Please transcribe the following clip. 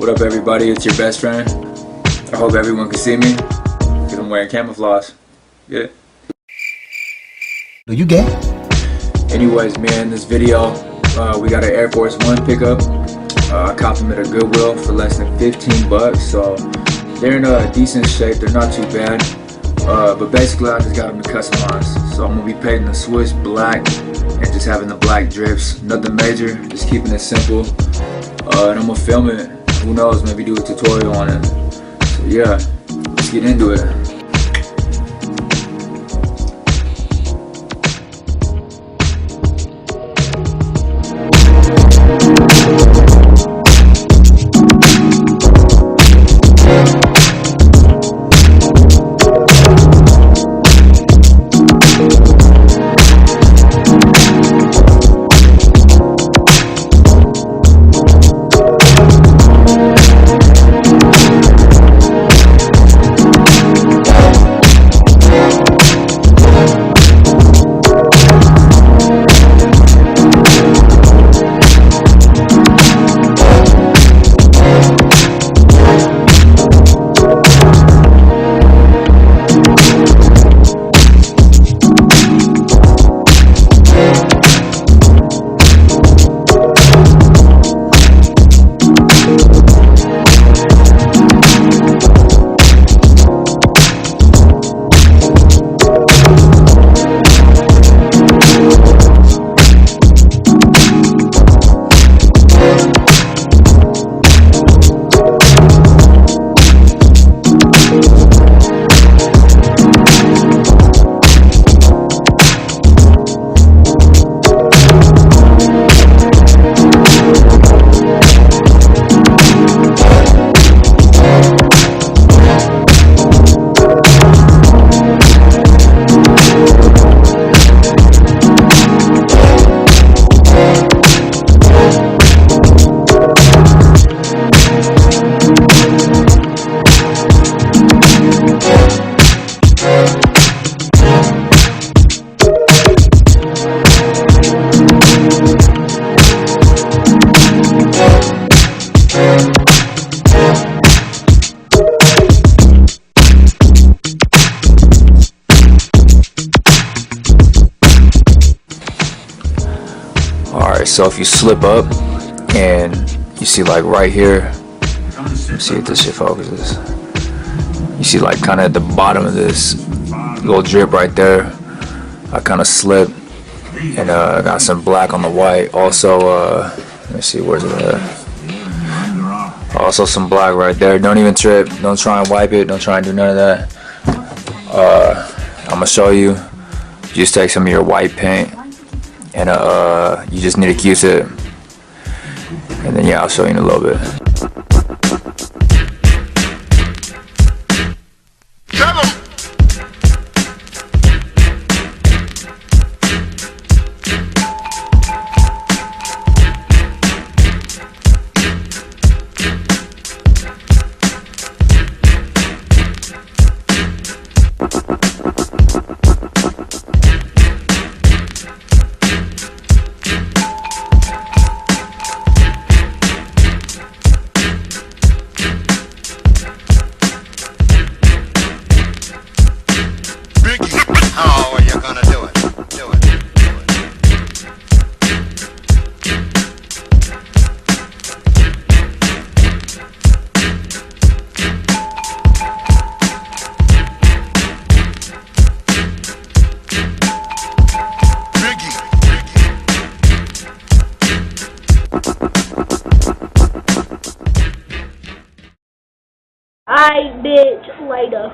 What up, everybody? It's your best friend. I hope everyone can see me because I'm wearing camouflage. Get it? Are you gay? Anyways, man, this video, we got an Air Force 1 pickup. I copped them at a Goodwill for less than 15 bucks, so they're in a decent shape. They're not too bad, but basically I just got them to customize. So I'm gonna be painting the switch black and just having the black drips. Nothing major, just keeping it simple. And I'm gonna film it. Who knows? Maybe do a tutorial on it. So yeah, let's get into it. Alright, so if you slip up and you see like right here, let me see if this shit focuses. You see like kind of at the bottom of this little drip right there. I kind of slipped and got some black on the white. Also, let me see, where's it at? Also some black right there. Don't even trip. Don't try and wipe it. Don't try and do none of that. I'm gonna show you. Just take some of your white paint. And you just need a Q-tip, and then yeah, I'll show you in a little bit. How are you gonna do it? Do it. Alright, bitch, later.